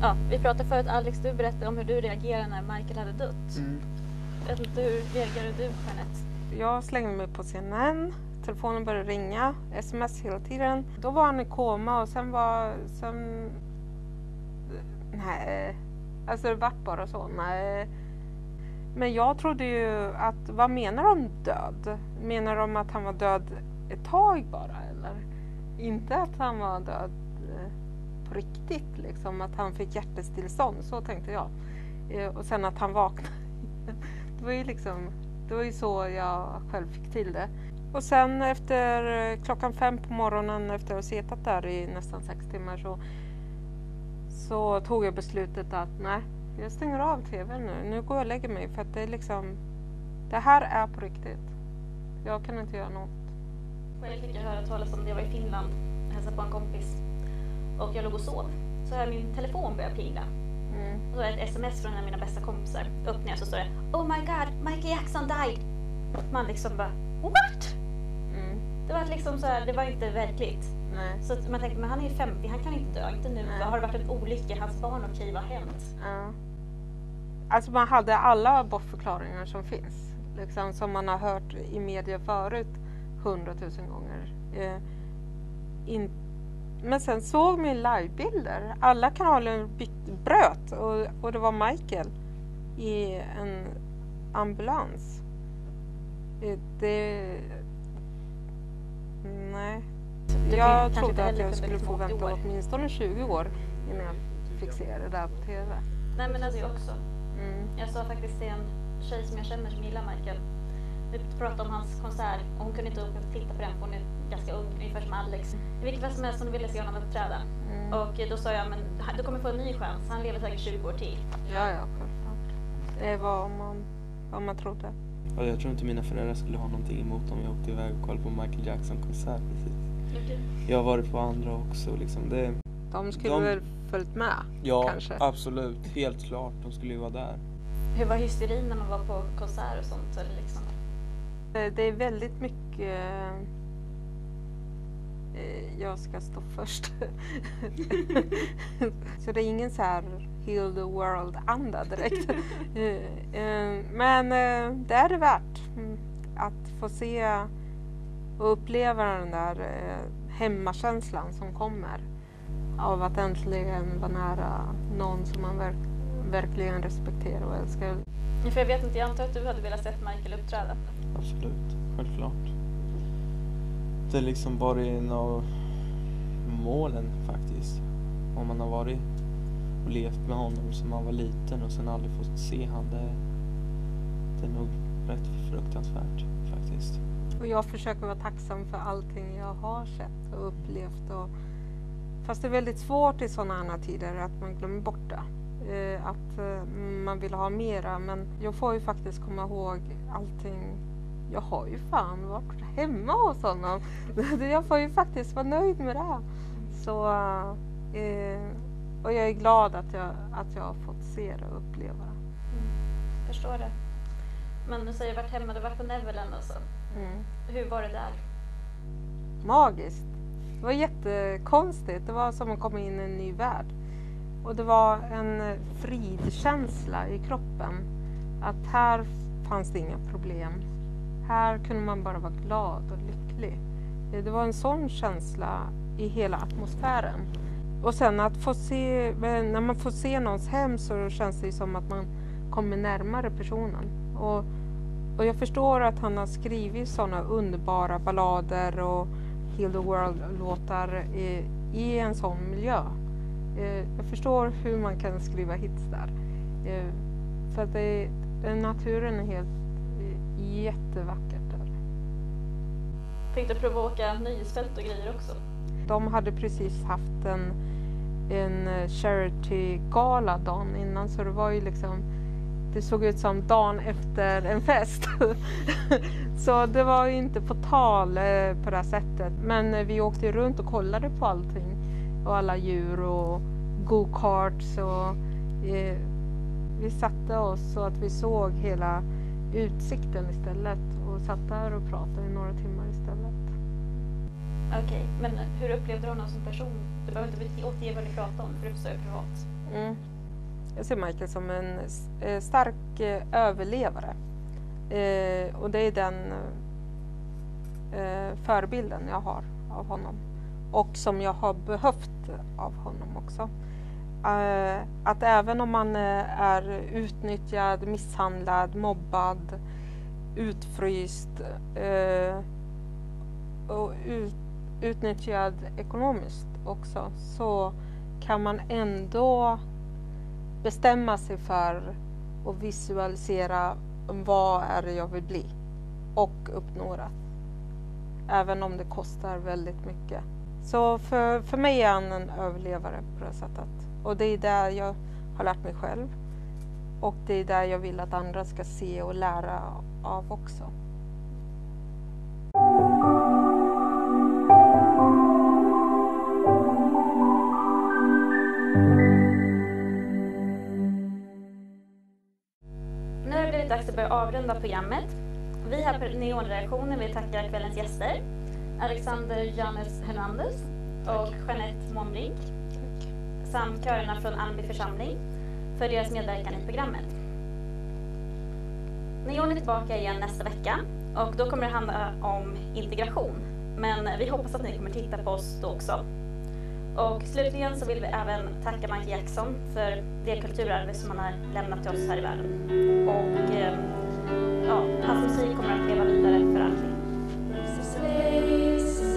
Ja, vi pratade förut, Alex, du berättade om hur du reagerade när Michael hade dött. Jag vet inte, hur reagerade du, Jeanette? Jag slängde mig på CNN, telefonen började ringa, sms hela tiden. Då var han i koma och nej, alltså det var bara så, nej. Men jag trodde ju att, vad menar de död? Menar de att han var död ett tag bara, eller? Inte att han var död på riktigt, liksom, att han fick hjärtstillestånd, så tänkte jag. Och sen att han vaknade. Det var ju så jag själv fick till det. Och sen efter 5:00 på morgonen, efter att ha suttit där i nästan 6 timmar, så tog jag beslutet att nej, jag stänger av tvn nu. Nu går jag och lägger mig, för att det är liksom, det här är på riktigt. Jag kan inte göra något. Själv fick jag höra talas om det. Jag var i Finland, hälsade på en kompis. Och jag låg och sov. Så hör min telefon börja plinga. Och så är ett sms från en av mina bästa kompisar. Öppnar jag, så står det: "Oh my god, Michael Jackson died." Man liksom bara, what? Det var liksom så här, det var inte verkligt. Nej. Så man tänkte, men han är ju 50, han kan inte dö, inte nu. Har det varit en olycka, hans barn, okej, vad har hänt? Ja. Alltså man hade alla bortförklaringar som finns. Liksom, som man har hört i media förut 100 000 gånger. Men sen såg man livebilder. Alla kanaler bröt och det var Michael i en ambulans. Nej. Jag trodde att jag skulle få vänta åtminstone 20 år innan jag fick se det där på TV. Nej, men det också. Jag sa faktiskt till en tjej som jag känner som gillar Michael. Vi pratade om hans konsert och hon kunde inte åka och titta på den, för hon är ganska ung, ungefär som Alex. I vilket fall som helst, hon ville se honom uppträda. Och då sa jag, men du kommer få en ny chans, han lever säkert 20 år till. Ja, självklart. Det var vad man trodde. Ja, jag tror inte mina föräldrar skulle ha någonting emot om jag åkte iväg och kollade på Michael Jackson-konsert. Okay. Jag har varit på andra också. Liksom. De skulle väl följt med, ja, kanske? Ja, absolut. Helt klart. De skulle ju vara där. Hur var hysterin när man var på konsert och sånt? Eller liksom? Det är väldigt mycket... Jag ska stå först. Så det är ingen så här heal the world-anda direkt. Men det är det värt. Att få se och uppleva den där hemmakänslan som kommer. Av att äntligen vara nära någon som man verkligen respekterar och älskar. För jag vet inte, jag antar att du hade velat sett Michael uppträda. Absolut, självklart. Det är liksom bara en av målen faktiskt. Om man har varit och levt med honom som man var liten och sen aldrig fått se han, det är nog rätt fruktansvärt faktiskt. Och jag försöker vara tacksam för allting jag har sett och upplevt. Fast det är väldigt svårt i sådana här tider att man glömmer bort det. Att man vill ha mera, men jag får ju faktiskt komma ihåg allting. Jag har ju fan varit hemma hos honom. Jag får ju faktiskt vara nöjd med det. Så, och jag är glad att jag har fått se det och uppleva det. Förstår det. Men du säger varit hemma, du har varit på Neverland alltså. Hur var det där? Magiskt. Det var jättekonstigt. Det var som att komma in i en ny värld. Och det var en fridkänsla i kroppen. Att här fanns det inga problem. Här kunde man bara vara glad och lycklig. Det var en sån känsla i hela atmosfären. Och sen att få se, när man får se någons hem, så känns det som att man kommer närmare personen. Och jag förstår att han har skrivit sådana underbara ballader och Heal the World-låtar i en sån miljö. Jag förstår hur man kan skriva hits där. För att naturen är helt jättevackert där. Tänkte prova åka nöjesfält och grejer också. De hade precis haft en charity-gala dagen innan, så det var ju liksom, det såg ut som dagen efter en fest. Så det var ju inte på tal på det här sättet. Men vi åkte runt och kollade på allting. Och alla djur och go-karts. Och vi satte oss så att vi såg hela utsikten istället. Och satt där och pratade i några timmar istället. Okej, men hur upplevde du honom som person? Du behöver inte återge vad du pratar om, för du är privat. Jag ser Michael som en stark överlevare. Och det är den förebilden jag har av honom. Och som jag har behövt av honom också. Att även om man är utnyttjad, misshandlad, mobbad, utfryst och utnyttjad ekonomiskt också, så kan man ändå bestämma sig för att visualisera vad är det jag vill bli och uppnå det. Även om det kostar väldigt mycket. Så för mig är han en överlevare på det sättet. Och det är där jag har lärt mig själv. Och det är där jag vill att andra ska se och lära av också. Nu har det blivit dags att börja avrunda programmet. Vi här på Neonreaktionen vill tacka kvällens gäster. Alexander Janes Hernandez och Jeanette Månbrink. Samt körerna från Almby församling för deras medverkan i programmet. Neon är tillbaka igen nästa vecka och då kommer det handla om integration. Men vi hoppas att ni kommer titta på oss då också. Och slutligen så vill vi även tacka Michael Jackson för det kulturarv som han har lämnat till oss här i världen. Och hans musik kommer att leva vidare för alltid.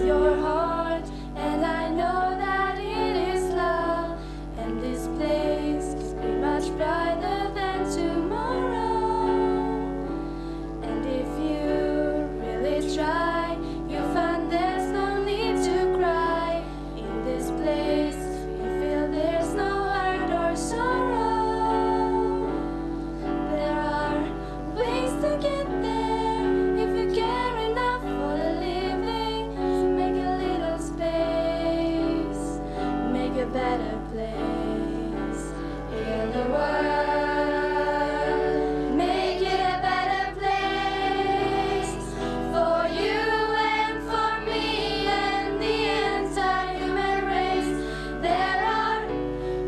Your heart, and I know that it is love, and this place could be much brighter than tomorrow. And if you really try, you'll find there's no need to cry. In this place, you feel there's no hurt or sorrow. There are ways to get there if you care enough for the living. So make a little space, make a better place in the world. Make it a better place for you and for me and the entire human race. There are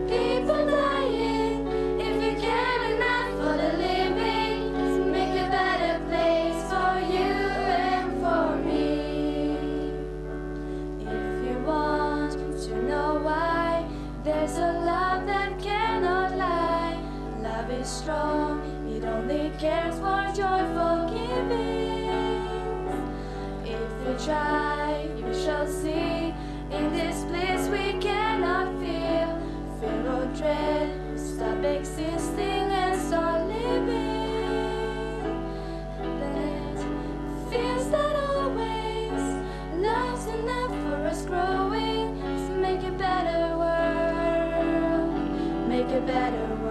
people dying if you care enough for the living. So make a better place for you and for me. If you want to know why, there's a love that cannot lie. Love is strong, it only cares for joyful giving. If we try, we shall see. In this place we cannot feel fear or dread. We stop existing and start living. That feels that always love's enough for us growing. So make a better world, make a better world.